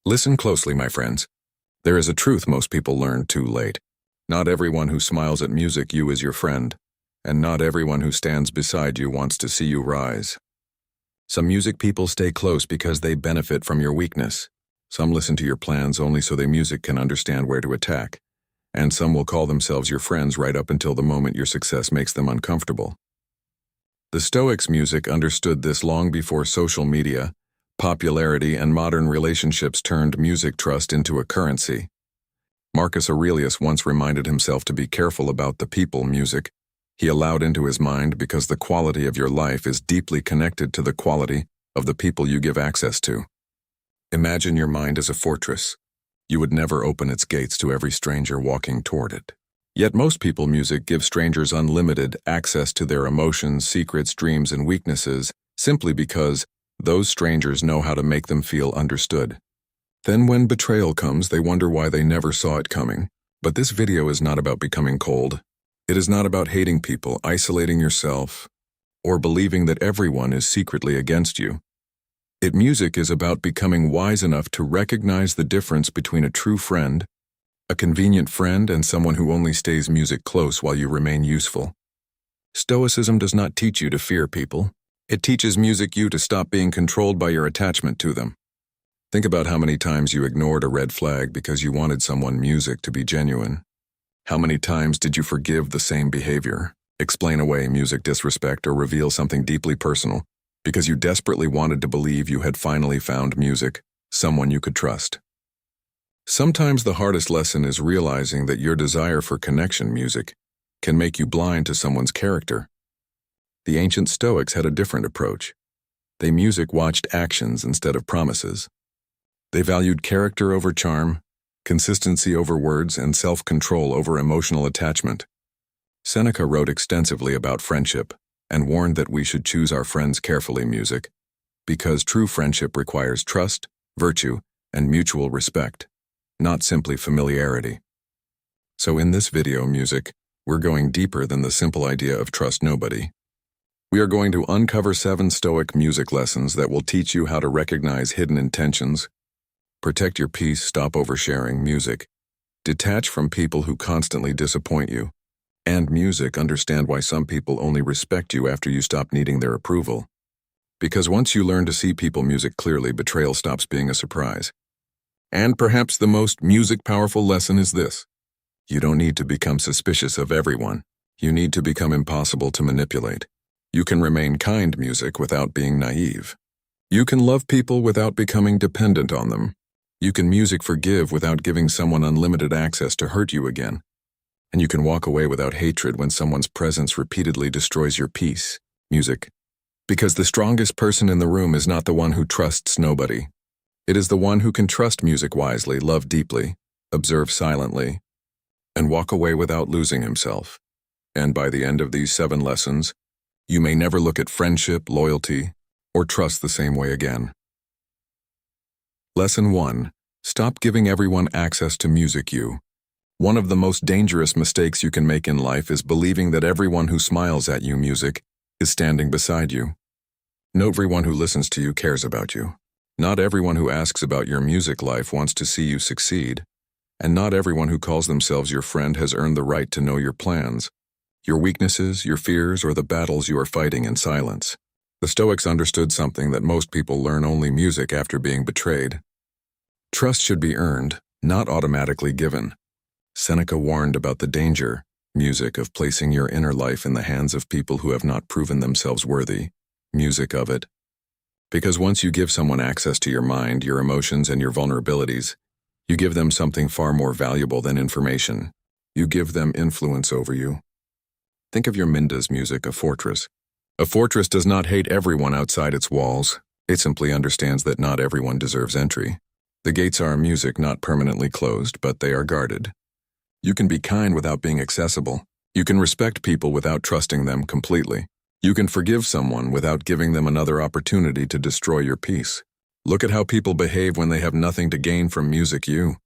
Listen closely, my friends. There is a truth most people learn too late. Not everyone who smiles at music you is your friend, and not everyone who stands beside you wants to see you rise. Some music people stay close because they benefit from your weakness. Some listen to your plans only so their music can understand where to attack. And some will call themselves your friends right up until the moment your success makes them uncomfortable. The Stoics' music understood this long before social media, popularity, and modern relationships turned music trust into a currency. Marcus Aurelius once reminded himself to be careful about the people music he allowed into his mind because the quality of your life is deeply connected to the quality of the people you give access to. Imagine your mind as a fortress. You would never open its gates to every stranger walking toward it. Yet most people music gives strangers unlimited access to their emotions, secrets, dreams, and weaknesses simply because those strangers know how to make them feel understood. Then when betrayal comes, they wonder why they never saw it coming. But this video is not about becoming cold. It is not about hating people, isolating yourself, or believing that everyone is secretly against you. Music is about becoming wise enough to recognize the difference between a true friend, a convenient friend, and someone who only stays music close while you remain useful. Stoicism does not teach you to fear people. It teaches music you to stop being controlled by your attachment to them. Think about how many times you ignored a red flag because you wanted someone's music to be genuine. How many times did you forgive the same behavior, explain away music disrespect, or reveal something deeply personal because you desperately wanted to believe you had finally found music, someone you could trust? Sometimes the hardest lesson is realizing that your desire for connection music can make you blind to someone's character. The ancient Stoics had a different approach. They music watched actions instead of promises. They valued character over charm, consistency over words, and self-control over emotional attachment. Seneca wrote extensively about friendship and warned that we should choose our friends carefully music, because true friendship requires trust, virtue, and mutual respect, not simply familiarity. So in this video music, we're going deeper than the simple idea of trust nobody. We are going to uncover 7 Stoic music lessons that will teach you how to recognize hidden intentions, protect your peace, stop oversharing music, detach from people who constantly disappoint you, and music understand why some people only respect you after you stop needing their approval. Because once you learn to see people music clearly, betrayal stops being a surprise. And perhaps the most music powerful lesson is this: you don't need to become suspicious of everyone. You need to become impossible to manipulate. You can remain kind music without being naive. You can love people without becoming dependent on them. You can music forgive without giving someone unlimited access to hurt you again. And you can walk away without hatred when someone's presence repeatedly destroys your peace, music. Because the strongest person in the room is not the one who trusts nobody. It is the one who can trust music wisely, love deeply, observe silently, and walk away without losing himself. And by the end of these 7 lessons, you may never look at friendship, loyalty, or trust the same way again. Lesson 1. Stop giving everyone access to music you. One of the most dangerous mistakes you can make in life is believing that everyone who smiles at you music is standing beside you. Not everyone who listens to you cares about you. Not everyone who asks about your music life wants to see you succeed. And not everyone who calls themselves your friend has earned the right to know your plans, your weaknesses, your fears, or the battles you are fighting in silence. The Stoics understood something that most people learn only music after being betrayed. Trust should be earned, not automatically given. Seneca warned about the danger, music, of placing your inner life in the hands of people who have not proven themselves worthy, music of it. Because once you give someone access to your mind, your emotions, and your vulnerabilities, you give them something far more valuable than information. You give them influence over you. Think of your Minda's music, a fortress. A fortress does not hate everyone outside its walls. It simply understands that not everyone deserves entry. The gates are music, not permanently closed, but they are guarded. You can be kind without being accessible. You can respect people without trusting them completely. You can forgive someone without giving them another opportunity to destroy your peace. Look at how people behave when they have nothing to gain from music you.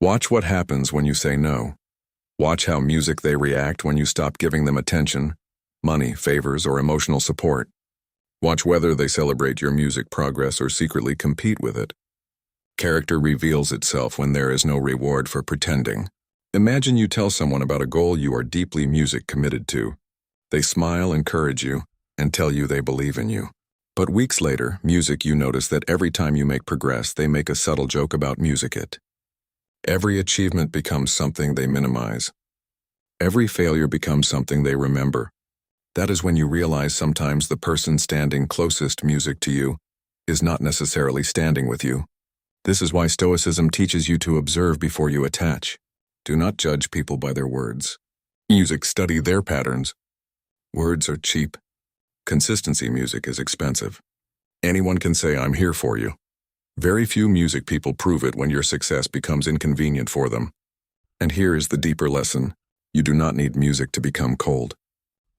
Watch what happens when you say no. Watch how music they react when you stop giving them attention, money, favors, or emotional support. Watch whether they celebrate your music progress or secretly compete with it. Character reveals itself when there is no reward for pretending. Imagine you tell someone about a goal you are deeply music committed to. They smile, encourage you, and tell you they believe in you. But weeks later, you notice that every time you make progress, they make a subtle joke about it. Every achievement becomes something they minimize. Every failure becomes something they remember. That is when you realize sometimes the person standing closest to you is not necessarily standing with you. This is why Stoicism teaches you to observe before you attach. Do not judge people by their words. Study their patterns. Words are cheap. Consistency is expensive. Anyone can say, "I'm here for you." Very few people prove it when your success becomes inconvenient for them. And here is the deeper lesson. You do not need to become cold.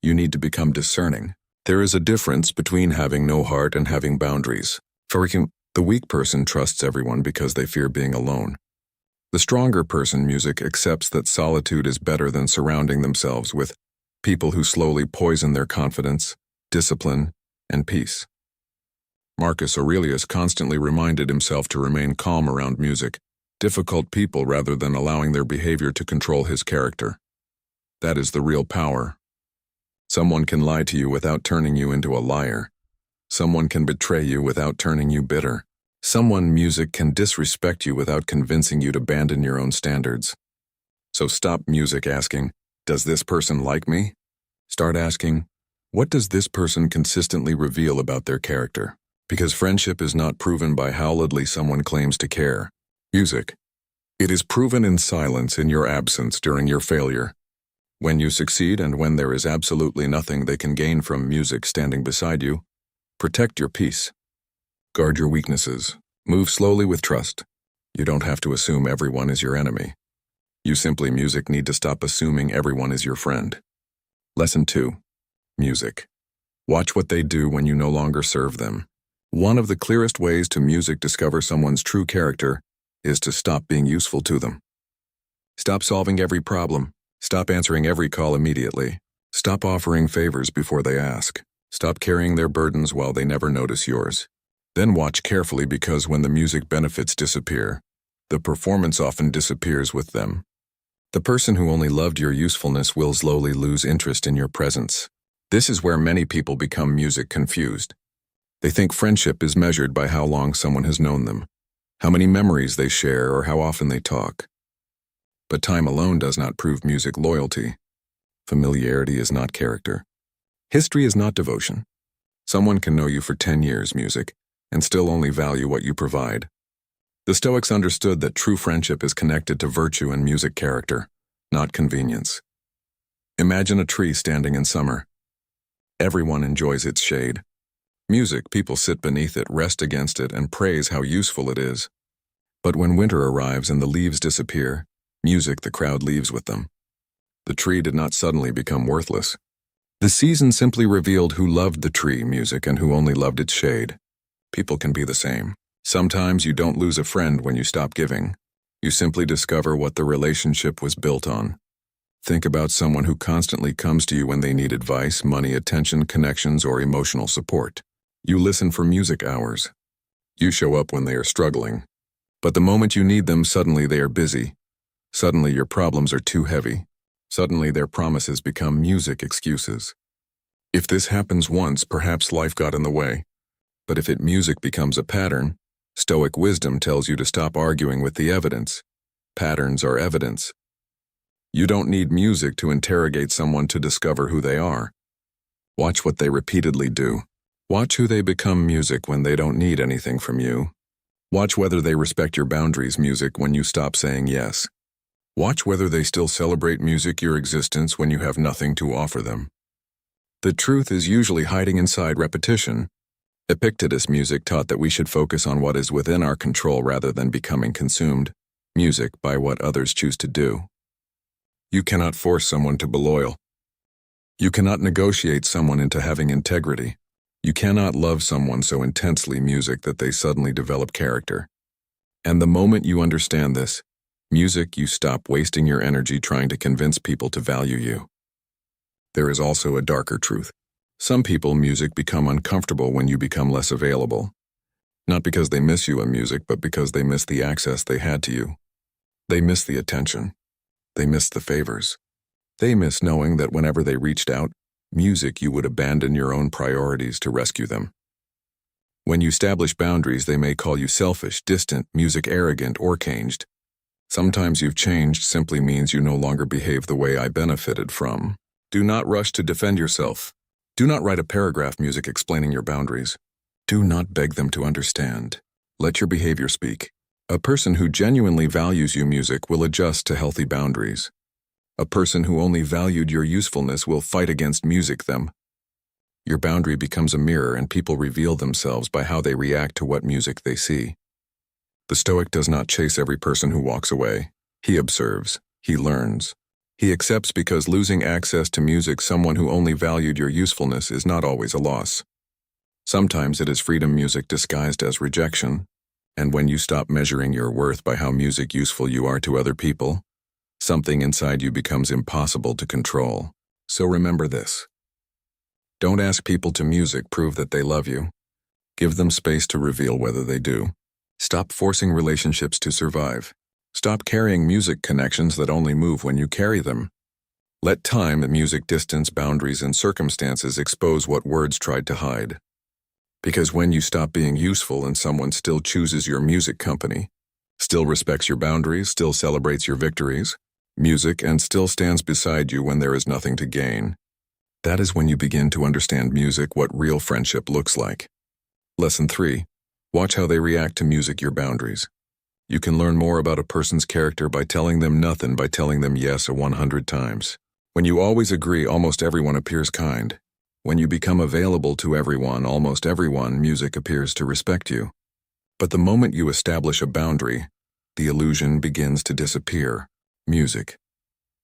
You need to become discerning. There is a difference between having no heart and having boundaries. For example, the weak person trusts everyone because they fear being alone. The stronger person accepts that solitude is better than surrounding themselves with people who slowly poison their confidence, discipline, and peace. Marcus Aurelius constantly reminded himself to remain calm around difficult people rather than allowing their behavior to control his character. That is the real power. Someone can lie to you without turning you into a liar. Someone can betray you without turning you bitter. Someone can disrespect you without convincing you to abandon your own standards. So stop asking, "Does this person like me?" Start asking, "What does this person consistently reveal about their character?" Because friendship is not proven by how little someone claims to care. It is proven in silence, in your absence, during your failure. When you succeed and when there is absolutely nothing they can gain from standing beside you, protect your peace. Guard your weaknesses. Move slowly with trust. You don't have to assume everyone is your enemy. You simply need to stop assuming everyone is your friend. Lesson 2. Watch what they do when you no longer serve them. One of the clearest ways to discover someone's true character is to stop being useful to them. Stop solving every problem. Stop answering every call immediately. Stop offering favors before they ask. Stop carrying their burdens while they never notice yours. Then watch carefully, because when the benefits disappear, the performance often disappears with them. The person who only loved your usefulness will slowly lose interest in your presence. This is where many people become confused. They think friendship is measured by how long someone has known them, how many memories they share, or how often they talk. But time alone does not prove loyalty. Familiarity is not character. History is not devotion. Someone can know you for 10 years, and still only value what you provide. The Stoics understood that true friendship is connected to virtue and character, not convenience. Imagine a tree standing in summer. Everyone enjoys its shade. People sit beneath it, rest against it, and praise how useful it is. But when winter arrives and the leaves disappear, the crowd leaves with them. The tree did not suddenly become worthless. The season simply revealed who loved the tree, and who only loved its shade. People can be the same. Sometimes you don't lose a friend when you stop giving. You simply discover what the relationship was built on. Think about someone who constantly comes to you when they need advice, money, attention, connections, or emotional support. You listen for hours. You show up when they are struggling. But the moment you need them, suddenly they are busy. Suddenly your problems are too heavy. Suddenly their promises become excuses. If this happens once, perhaps life got in the way. But if music becomes a pattern, Stoic wisdom tells you to stop arguing with the evidence. Patterns are evidence. You don't need to interrogate someone to discover who they are. Watch what they repeatedly do. Watch who they become when they don't need anything from you. Watch whether they respect your boundaries when you stop saying yes. Watch whether they still celebrate your existence when you have nothing to offer them. The truth is usually hiding inside repetition. Epictetus taught that we should focus on what is within our control rather than becoming consumed by what others choose to do. You cannot force someone to be loyal. You cannot negotiate someone into having integrity. You cannot love someone so intensely that they suddenly develop character. And the moment you understand this, you stop wasting your energy trying to convince people to value you. There is also a darker truth. Some people become uncomfortable when you become less available. Not because they miss you in music, but because they miss the access they had to you. They miss the attention. They miss the favors. They miss knowing that whenever they reached out, music, you would abandon your own priorities to rescue them. When you establish boundaries, they may call you selfish, distant, music arrogant, or caged. Sometimes you've changed simply means you no longer behave the way I benefited from. Do not rush to defend yourself. Do not write a paragraph music explaining your boundaries. Do not beg them to understand. Let your behavior speak. A person who genuinely values you music will adjust to healthy boundaries. A person who only valued your usefulness will fight against music them. Your boundary becomes a mirror and people reveal themselves by how they react to what music they see. The Stoic does not chase every person who walks away. He observes. He learns. He accepts because losing access to music, someone who only valued your usefulness, is not always a loss. Sometimes it is freedom music disguised as rejection, and when you stop measuring your worth by how music useful you are to other people, something inside you becomes impossible to control. So remember this. Don't ask people to music prove that they love you. Give them space to reveal whether they do. Stop forcing relationships to survive. Stop carrying music connections that only move when you carry them. Let time, music, distance, boundaries, and circumstances expose what words tried to hide. Because when you stop being useful and someone still chooses your music company, still respects your boundaries, still celebrates your victories, music, and still stands beside you when there is nothing to gain, that is when you begin to understand music, what real friendship looks like. Lesson 3. Watch how they react to music, your boundaries. You can learn more about a person's character by telling them nothing, by telling them yes 100 times. When you always agree, almost everyone appears kind. When you become available to everyone, almost everyone, music appears to respect you. But the moment you establish a boundary, the illusion begins to disappear. Music.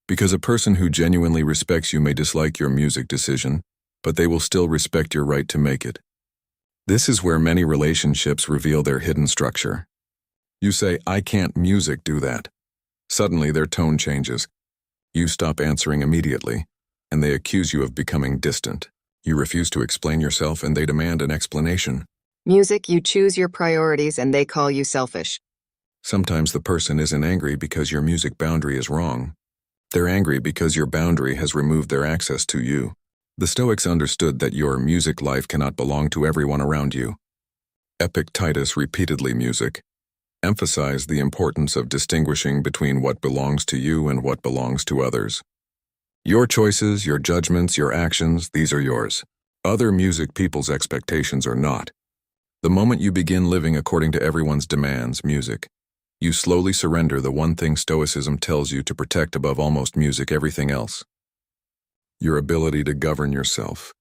Because a person who genuinely respects you may dislike your music decision, but they will still respect your right to make it. This is where many relationships reveal their hidden structure. You say, "I can't music do that." Suddenly their tone changes. You stop answering immediately, and they accuse you of becoming distant. You refuse to explain yourself, and they demand an explanation. Music, you choose your priorities, and they call you selfish. Sometimes the person isn't angry because your music boundary is wrong. They're angry because your boundary has removed their access to you. The Stoics understood that your music life cannot belong to everyone around you. Epictetus repeatedly music emphasized the importance of distinguishing between what belongs to you and what belongs to others. Your choices, your judgments, your actions, these are yours. Other music people's expectations are not. The moment you begin living according to everyone's demands, music, you slowly surrender the one thing Stoicism tells you to protect above almost music, everything else. Your ability to govern yourself.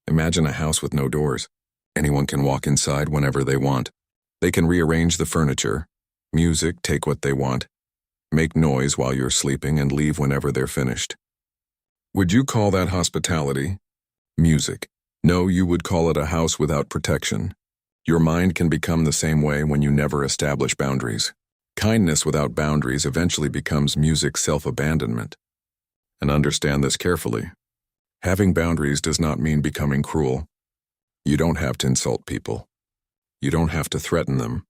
Imagine a house with no doors. Anyone can walk inside whenever they want. They can rearrange the furniture. Music, take what they want. Make noise while you're sleeping and leave whenever they're finished. Would you call that hospitality? Music. No, you would call it a house without protection. Your mind can become the same way when you never establish boundaries. Kindness without boundaries eventually becomes music self-abandonment. And understand this carefully. Having boundaries does not mean becoming cruel. You don't have to insult people. You don't have to threaten them.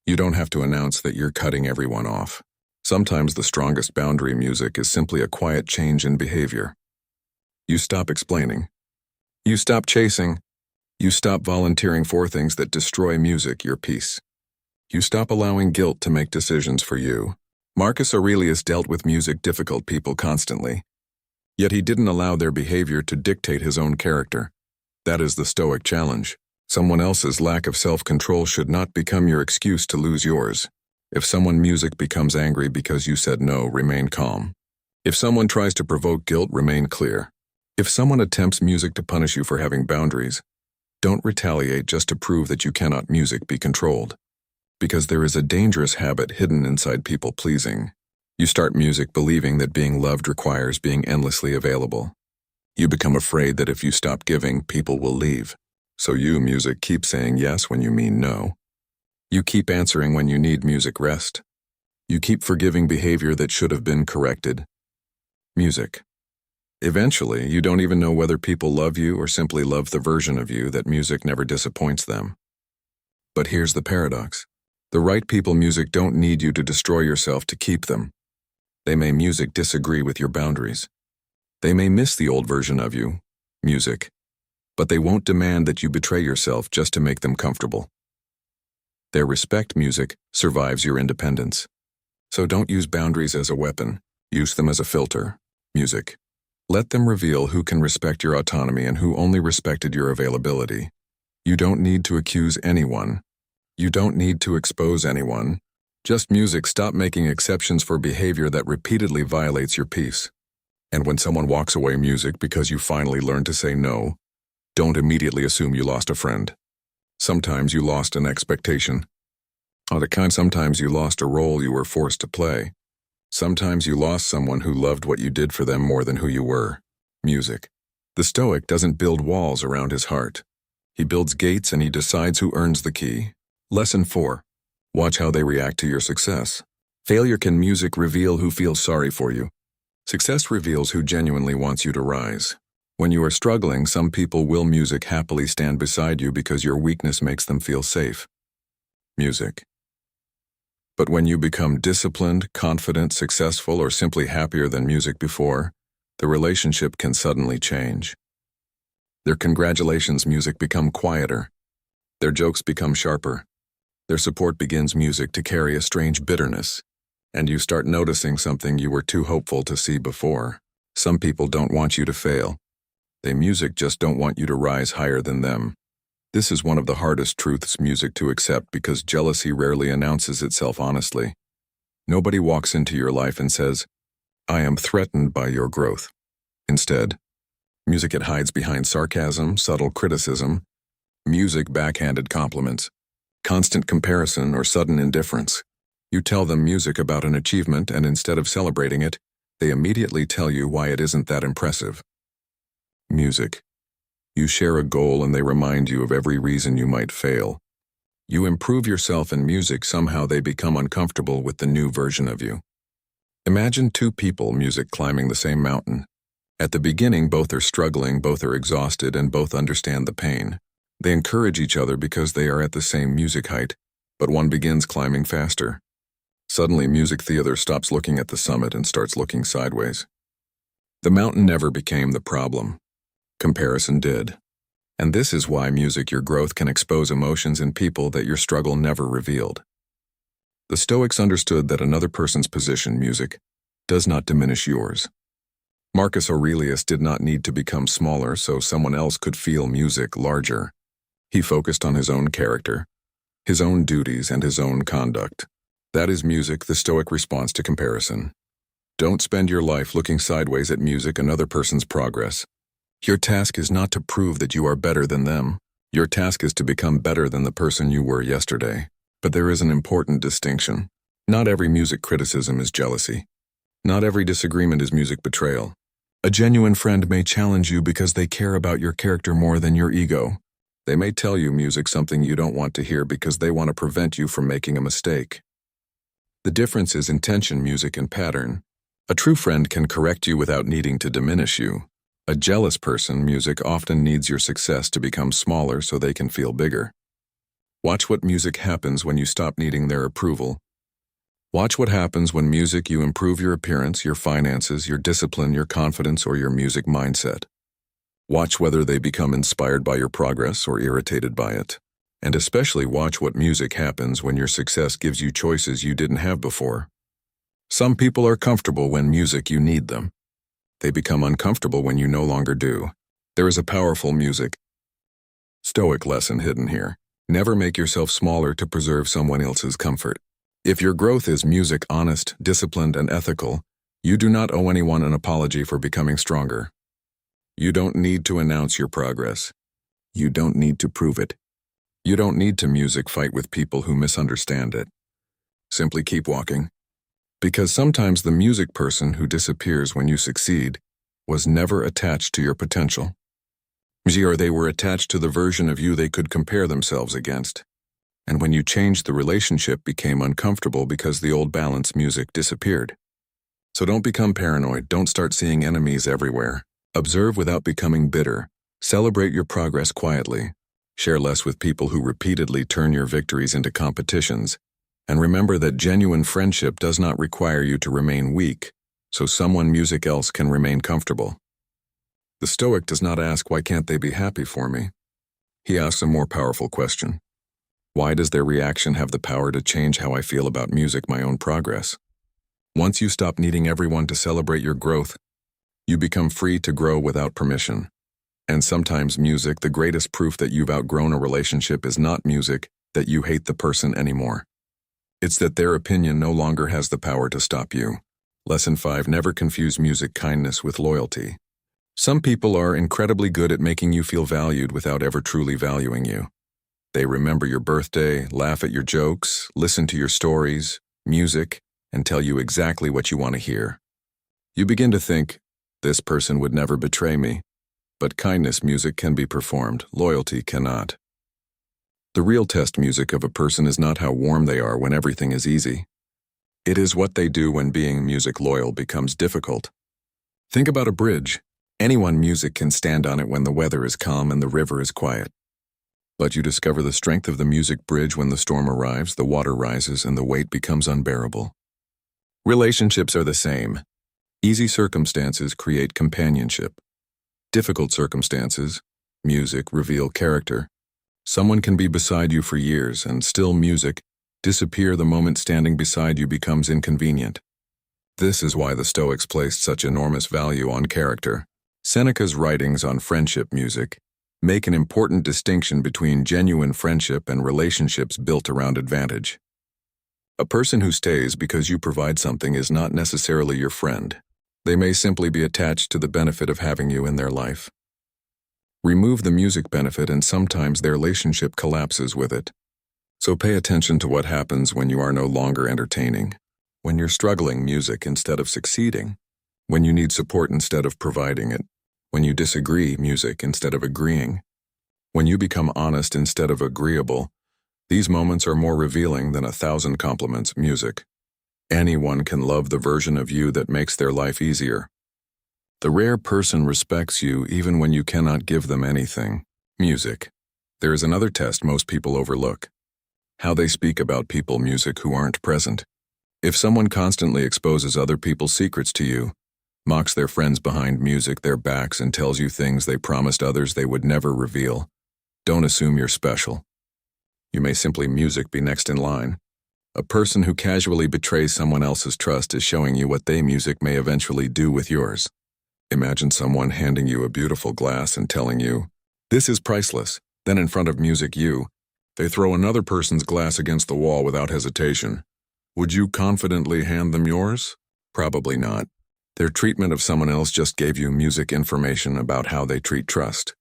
You don't have to announce that you're cutting everyone off. Sometimes the strongest boundary music is simply a quiet change in behavior. You stop explaining. You stop chasing. You stop volunteering for things that destroy music, your peace. You stop allowing guilt to make decisions for you. Marcus Aurelius dealt with music difficult people constantly. Yet he didn't allow their behavior to dictate his own character. That is the Stoic challenge. Someone else's lack of self-control should not become your excuse to lose yours. If someone music becomes angry because you said no, remain calm. If someone tries to provoke guilt, remain clear. If someone attempts music to punish you for having boundaries, don't retaliate just to prove that you cannot music be controlled. Because there is a dangerous habit hidden inside people pleasing. You start music believing that being loved requires being endlessly available. You become afraid that if you stop giving, people will leave. So you, music, keep saying yes when you mean no. You keep answering when you need music rest. You keep forgiving behavior that should have been corrected. Music. Eventually, you don't even know whether people love you or simply love the version of you that music never disappoints them. But here's the paradox. The right people music don't need you to destroy yourself to keep them. They may music disagree with your boundaries. They may miss the old version of you, music, but they won't demand that you betray yourself just to make them comfortable. Their respect music survives your independence. So don't use boundaries as a weapon, use them as a filter, music. Let them reveal who can respect your autonomy and who only respected your availability. You don't need to accuse anyone. You don't need to expose anyone. Just music. Stop making exceptions for behavior that repeatedly violates your peace. And when someone walks away music because you finally learned to say no, don't immediately assume you lost a friend. Sometimes you lost an expectation. Sometimes you lost a role you were forced to play. Sometimes you lost someone who loved what you did for them more than who you were. Music. The Stoic doesn't build walls around his heart. He builds gates and he decides who earns the key. Lesson 4. Watch how they react to your success. Failure. Can music reveal who feels sorry for you? Success reveals who genuinely wants you to rise. When you are struggling, some people will music happily stand beside you because your weakness makes them feel safe. Music. But when you become disciplined, confident, successful, or simply happier than music before, the relationship can suddenly change. Their congratulations music become quieter. Their jokes become sharper. Their support begins music to carry a strange bitterness, and you start noticing something you were too hopeful to see before. Some people don't want you to fail. They music just don't want you to rise higher than them. This is one of the hardest truths music to accept because jealousy rarely announces itself honestly. Nobody walks into your life and says, "I am threatened by your growth." Instead, music it hides behind sarcasm, subtle criticism, music backhanded compliments, constant comparison, or sudden indifference. You tell them music about an achievement, and instead of celebrating it, they immediately tell you why it isn't that impressive. Music. You share a goal and they remind you of every reason you might fail. You improve yourself in music, somehow they become uncomfortable with the new version of you. Imagine two people music climbing the same mountain. At the beginning, both are struggling, both are exhausted, and both understand the pain. They encourage each other because they are at the same music height, but one begins climbing faster. Suddenly, the other stops looking at the summit and starts looking sideways. The mountain never became the problem. Comparison did. And this is why music, your growth, can expose emotions in people that your struggle never revealed. The Stoics understood that another person's position, music, does not diminish yours. Marcus Aurelius did not need to become smaller so someone else could feel music larger. He focused on his own character, his own duties, and his own conduct. That is music, the Stoic response to comparison. Don't spend your life looking sideways at music, another person's progress. Your task is not to prove that you are better than them. Your task is to become better than the person you were yesterday. But there is an important distinction. Not every music criticism is jealousy. Not every disagreement is music betrayal. A genuine friend may challenge you because they care about your character more than your ego. They may tell you music something you don't want to hear because they want to prevent you from making a mistake. The difference is intention, music, and pattern. A true friend can correct you without needing to diminish you. A jealous person, music, often needs your success to become smaller so they can feel bigger. Watch what music happens when you stop needing their approval. Watch what happens when music you improve your appearance, your finances, your discipline, your confidence, or your music mindset. Watch whether they become inspired by your progress or irritated by it. And especially watch what music happens when your success gives you choices you didn't have before. Some people are comfortable when music you need them. They become uncomfortable when you no longer do. There is a powerful music Stoic lesson hidden here. Never make yourself smaller to preserve someone else's comfort. If your growth is music, honest, disciplined, and ethical, you do not owe anyone an apology for becoming stronger. You don't need to announce your progress. You don't need to prove it. You don't need to music fight with people who misunderstand it. Simply keep walking. Because sometimes the music person who disappears when you succeed was never attached to your potential. Or they were attached to the version of you they could compare themselves against. And when you changed, the relationship became uncomfortable because the old balance music disappeared. So don't become paranoid. Don't start seeing enemies everywhere. Observe without becoming bitter. Celebrate your progress quietly. Share less with people who repeatedly turn your victories into competitions. And remember that genuine friendship does not require you to remain weak, so someone music else can remain comfortable. The Stoic does not ask, why can't they be happy for me? He asks a more powerful question. Why does their reaction have the power to change how I feel about music, my own progress? Once you stop needing everyone to celebrate your growth, you become free to grow without permission. And sometimes music, the greatest proof that you've outgrown a relationship, is not music, that you hate the person anymore. It's that their opinion no longer has the power to stop you. Lesson 5. Never confuse music kindness with loyalty. Some people are incredibly good at making you feel valued without ever truly valuing you. They remember your birthday, laugh at your jokes, listen to your stories, music, and tell you exactly what you want to hear. You begin to think, this person would never betray me. But kindness music can be performed, loyalty cannot. The real test music of a person is not how warm they are when everything is easy. It is what they do when being music loyal becomes difficult. Think about a bridge. Anyone music can stand on it when the weather is calm and the river is quiet. But you discover the strength of the music bridge when the storm arrives, the water rises, and the weight becomes unbearable. Relationships are the same. Easy circumstances create companionship. Difficult circumstances, music, reveal character. Someone can be beside you for years and still music disappear the moment standing beside you becomes inconvenient. This is why the Stoics placed such enormous value on character. Seneca's writings on friendship music make an important distinction between genuine friendship and relationships built around advantage. A person who stays because you provide something is not necessarily your friend. They may simply be attached to the benefit of having you in their life. Remove the music benefit and sometimes their relationship collapses with it. So pay attention to what happens when you are no longer entertaining, when you're struggling music instead of succeeding, when you need support instead of providing it, when you disagree music instead of agreeing, when you become honest instead of agreeable. These moments are more revealing than 1,000 compliments music. Anyone can love the version of you that makes their life easier. The rare person respects you even when you cannot give them anything. Music. There is another test most people overlook. How they speak about people music who aren't present. If someone constantly exposes other people's secrets to you, mocks their friends behind music their backs and tells you things they promised others they would never reveal, don't assume you're special. You may simply music be next in line. A person who casually betrays someone else's trust is showing you what they music may eventually do with yours. Imagine someone handing you a beautiful glass and telling you, this is priceless. Then in front of music they throw another person's glass against the wall without hesitation. Would you confidently hand them yours? Probably not. Their treatment of someone else just gave you music information about how they treat trust.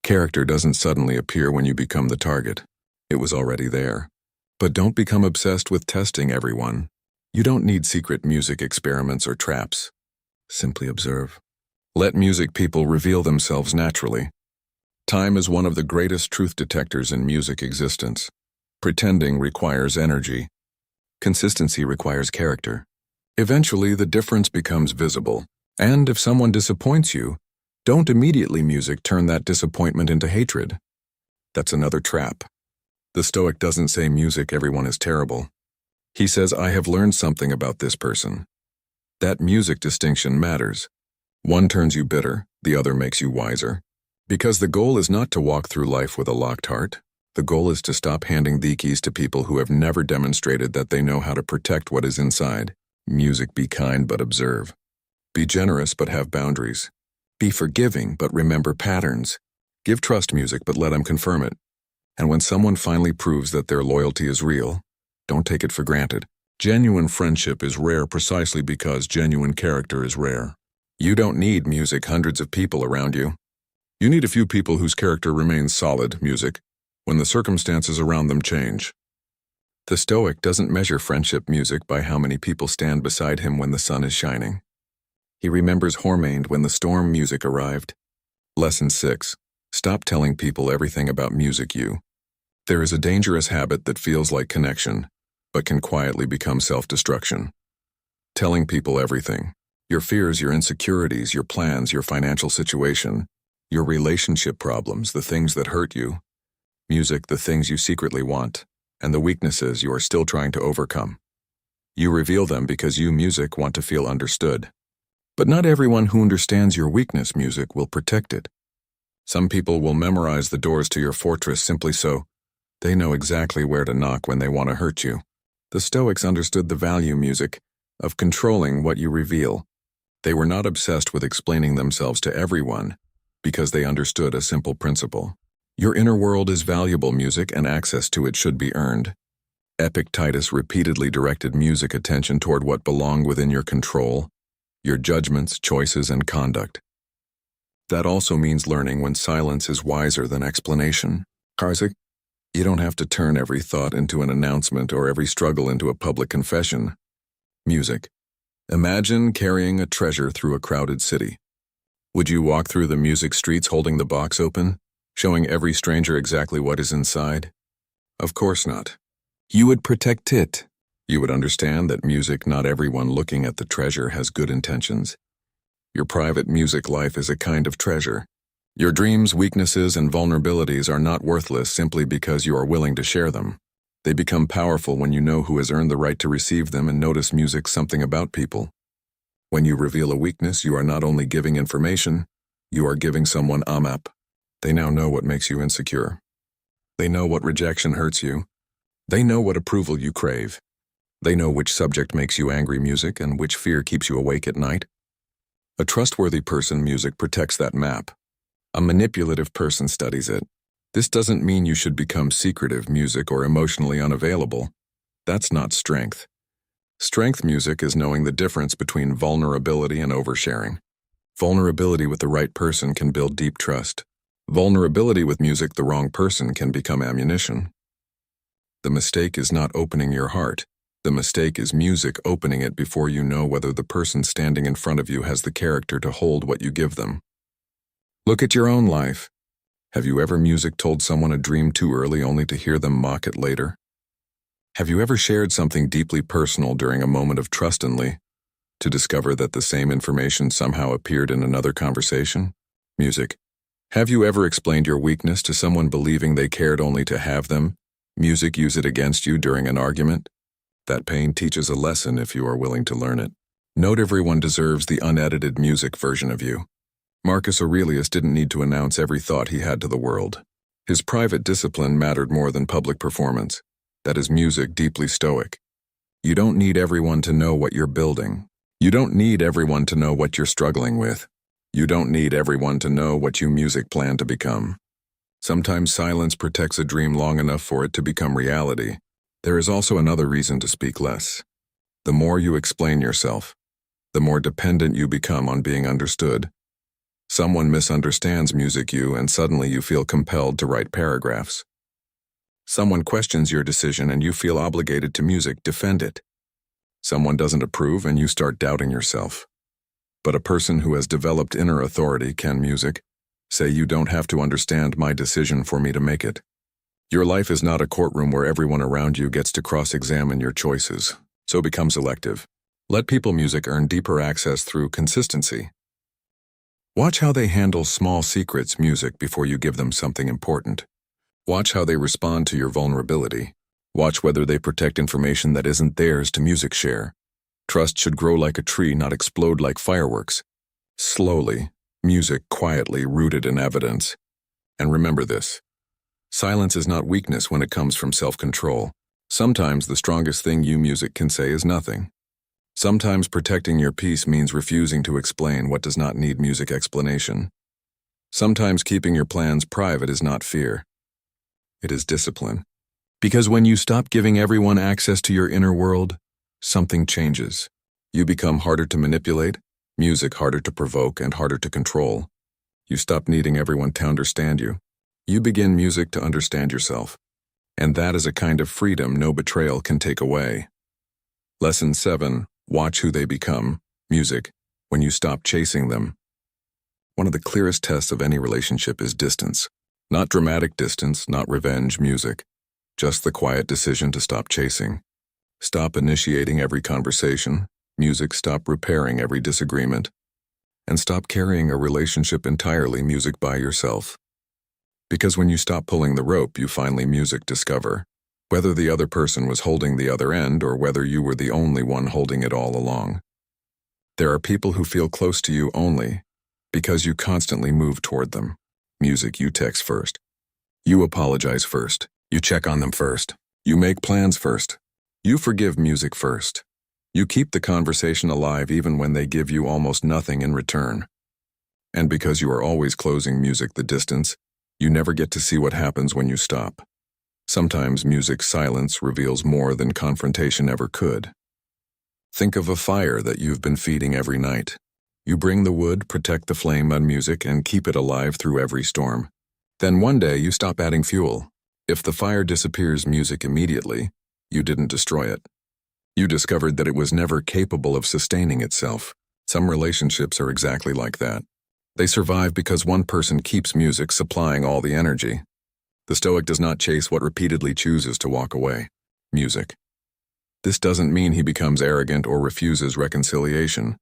Character doesn't suddenly appear when you become the target. It was already there. But don't become obsessed with testing everyone. You don't need secret music experiments or traps. Simply observe. Let music people reveal themselves naturally. Time is one of the greatest truth detectors in music existence. Pretending requires energy. Consistency requires character. Eventually, the difference becomes visible. And if someone disappoints you, don't immediately music turn that disappointment into hatred. That's another trap. The Stoic doesn't say music everyone is terrible. He says, I have learned something about this person. That music distinction matters. One turns you bitter, the other makes you wiser. Because the goal is not to walk through life with a locked heart. The goal is to stop handing the keys to people who have never demonstrated that they know how to protect what is inside. Music, be kind but observe. Be generous but have boundaries. Be forgiving but remember patterns. Give trust music but let them confirm it. And when someone finally proves that their loyalty is real, don't take it for granted. Genuine friendship is rare precisely because genuine character is rare. You don't need music hundreds of people around you. You need a few people whose character remains solid, music, when the circumstances around them change. The Stoic doesn't measure friendship music by how many people stand beside him when the sun is shining. He remembers Hormained when the storm music arrived. Lesson 6. Stop telling people everything about music you. There is a dangerous habit that feels like connection, but can quietly become self-destruction. Telling people everything. Your fears, your insecurities, your plans, your financial situation, your relationship problems, the things that hurt you. music the things you secretly want, and the weaknesses you are still trying to overcome. You reveal them because you, music, want to feel understood. But not everyone who understands your weakness, music, will protect it. Some people will memorize the doors to your fortress simply so they know exactly where to knock when they want to hurt you. The Stoics understood the value, music, of controlling what you reveal. They were not obsessed with explaining themselves to everyone because they understood a simple principle. Your inner world is valuable, music, and access to it should be earned. Epictetus repeatedly directed music attention toward what belonged within your control, your judgments, choices, and conduct. That also means learning when silence is wiser than explanation. Karzik, you don't have to turn every thought into an announcement or every struggle into a public confession. Music. Imagine carrying a treasure through a crowded city. Would you walk through the music streets holding the box open, showing every stranger exactly what is inside? Of course not. You would protect it. You would understand that music, not everyone looking at the treasure has good intentions. Your private music life is a kind of treasure. Your dreams, weaknesses, and vulnerabilities are not worthless simply because you are willing to share them. They become powerful when you know who has earned the right to receive them and notice music something about people. When you reveal a weakness, you are not only giving information, you are giving someone a map. They now know what makes you insecure. They know what rejection hurts you. They know what approval you crave. They know which subject makes you angry, music, and which fear keeps you awake at night. A trustworthy person, music, protects that map. A manipulative person studies it. This doesn't mean you should become secretive, music, or emotionally unavailable. That's not strength. Strength, music, is knowing the difference between vulnerability and oversharing. Vulnerability with the right person can build deep trust. Vulnerability with music, the wrong person, can become ammunition. The mistake is not opening your heart. The mistake is music opening it before you know whether the person standing in front of you has the character to hold what you give them. Look at your own life. Have you ever, music, told someone a dream too early only to hear them mock it later? Have you ever shared something deeply personal during a moment of trust only to discover that the same information somehow appeared in another conversation? Music. Have you ever explained your weakness to someone believing they cared only to have them, music, use it against you during an argument? That pain teaches a lesson if you are willing to learn it. Note everyone deserves the unedited music version of you. Marcus Aurelius didn't need to announce every thought he had to the world. His private discipline mattered more than public performance. That is music deeply stoic. You don't need everyone to know what you're building. You don't need everyone to know what you're struggling with. You don't need everyone to know what you, music, plan to become. Sometimes silence protects a dream long enough for it to become reality. There is also another reason to speak less. The more you explain yourself, the more dependent you become on being understood. Someone misunderstands music, and suddenly you feel compelled to write paragraphs. Someone questions your decision and you feel obligated to, music, defend it. Someone doesn't approve and you start doubting yourself. But a person who has developed inner authority can, music, say, you don't have to understand my decision for me to make it. Your life is not a courtroom where everyone around you gets to cross-examine your choices, so become selective. Let people, music, earn deeper access through consistency. Watch how they handle small secrets, music, before you give them something important. Watch how they respond to your vulnerability. Watch whether they protect information that isn't theirs to, music, share. Trust should grow like a tree, not explode like fireworks. Slowly, music, quietly, rooted in evidence. And remember this. Silence is not weakness when it comes from self-control. Sometimes the strongest thing you, music, can say is nothing. Sometimes protecting your peace means refusing to explain what does not need, music, explanation. Sometimes keeping your plans private is not fear. It is discipline. Because when you stop giving everyone access to your inner world, something changes. You become harder to manipulate, music, harder to provoke, and harder to control. You stop needing everyone to understand you. You begin, music, to understand yourself. And that is a kind of freedom no betrayal can take away. Lesson 7. Watch who they become, music, when you stop chasing them. One of the clearest tests of any relationship is distance. Not dramatic distance, not revenge, music. Just the quiet decision to stop chasing. Stop initiating every conversation, music, stop repairing every disagreement. And stop carrying a relationship entirely, music, by yourself. Because when you stop pulling the rope, you finally discover. Whether the other person was holding the other end or whether you were the only one holding it all along. There are people who feel close to you only because you constantly move toward them. Music, you text first. You apologize first. You check on them first. You make plans first. You forgive music first. You keep the conversation alive even when they give you almost nothing in return. And because you are always closing music the distance, you never get to see what happens when you stop. Sometimes music's silence reveals more than confrontation ever could. Think of a fire that you've been feeding every night. You bring the wood, protect the flame on music, and keep it alive through every storm. Then one day you stop adding fuel. If the fire disappears music immediately, you didn't destroy it. You discovered that it was never capable of sustaining itself. Some relationships are exactly like that. They survive because one person keeps music supplying all the energy. The Stoic does not chase what repeatedly chooses to walk away. Music. This doesn't mean he becomes arrogant or refuses reconciliation.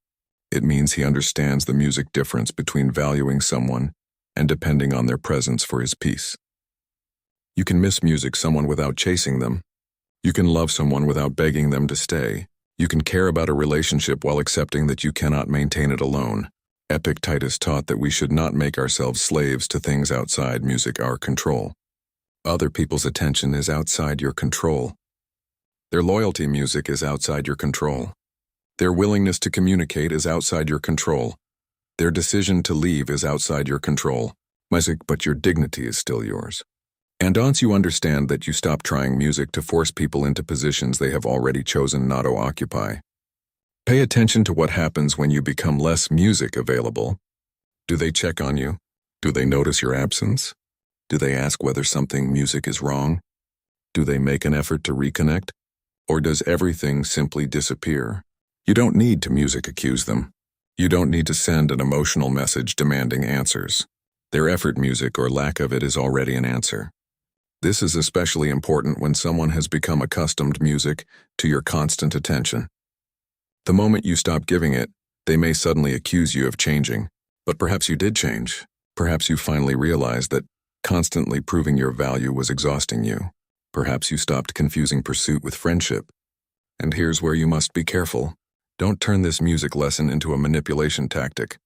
It means he understands the music difference between valuing someone and depending on their presence for his peace. You can miss someone without chasing them. You can love someone without begging them to stay. You can care about a relationship while accepting that you cannot maintain it alone. Epictetus taught that we should not make ourselves slaves to things outside our control. Other people's attention is outside your control. Their loyalty is outside your control. Their willingness to communicate is outside your control. Their decision to leave is outside your control. But your dignity is still yours. And once you understand that, you stop trying to force people into positions they have already chosen not to occupy. Pay attention to what happens when you become less available. Do they check on you? Do they notice your absence? Do they ask whether something is wrong? Do they make an effort to reconnect? Or does everything simply disappear? You don't need to accuse them. You don't need to send an emotional message demanding answers. Their effort or lack of it is already an answer. This is especially important when someone has become accustomed to your constant attention. The moment you stop giving it, they may suddenly accuse you of changing. But perhaps you did change. Perhaps you finally realized that constantly proving your value was exhausting you. Perhaps you stopped confusing pursuit with friendship. And here's where you must be careful. Don't turn this music lesson into a manipulation tactic.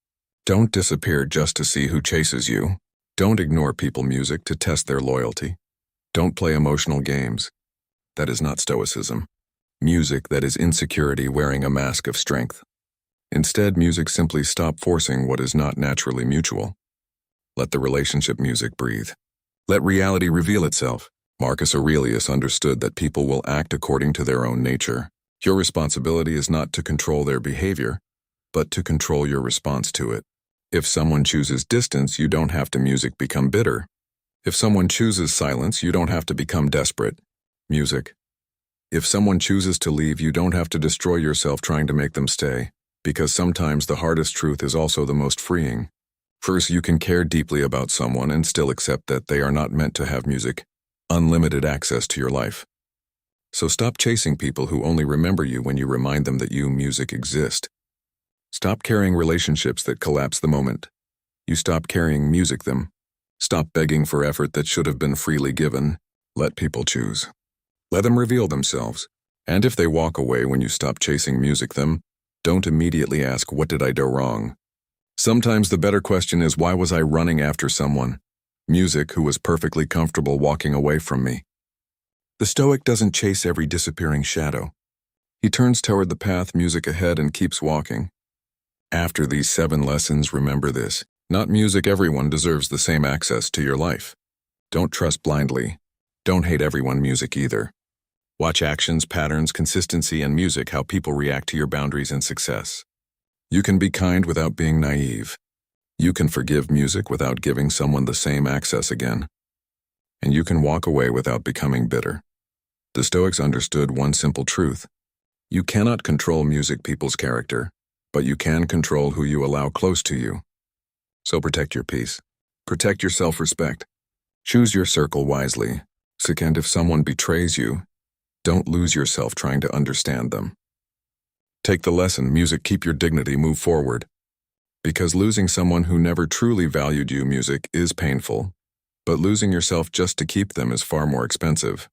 Don't disappear just to see who chases you. Don't ignore music to test their loyalty. Don't play emotional games. That is not Stoicism. Music that is insecurity wearing a mask of strength. Instead, simply stop forcing what is not naturally mutual. Let the relationship breathe. Let reality reveal itself. Marcus Aurelius understood that people will act according to their own nature. Your responsibility is not to control their behavior, but to control your response to it. If someone chooses distance, you don't have to become bitter. If someone chooses silence, you don't have to become desperate. If someone chooses to leave, you don't have to destroy yourself trying to make them stay, because sometimes the hardest truth is also the most freeing. First, you can care deeply about someone and still accept that they are not meant to have unlimited access to your life. So stop chasing people who only remember you when you remind them that you exist. Stop carrying relationships that collapse the moment you stop carrying them. Stop begging for effort that should have been freely given. Let people choose. Let them reveal themselves. And if they walk away when you stop chasing them, don't immediately ask, "What did I do wrong?" Sometimes the better question is, "Why was I running after someone who was perfectly comfortable walking away from me?" The Stoic doesn't chase every disappearing shadow. He turns toward the path ahead and keeps walking. After these 7 lessons, remember this. Not everyone deserves the same access to your life. Don't trust blindly. Don't hate everyone either. Watch actions, patterns, consistency, and how people react to your boundaries and success. You can be kind without being naive. You can forgive without giving someone the same access again. And you can walk away without becoming bitter. The Stoics understood one simple truth. You cannot control people's character, but you can control who you allow close to you. So protect your peace. Protect your self-respect. Choose your circle wisely. And if someone betrays you, don't lose yourself trying to understand them. Take the lesson, keep your dignity, move forward. Because losing someone who never truly valued you, is painful, But losing yourself just to keep them is far more expensive.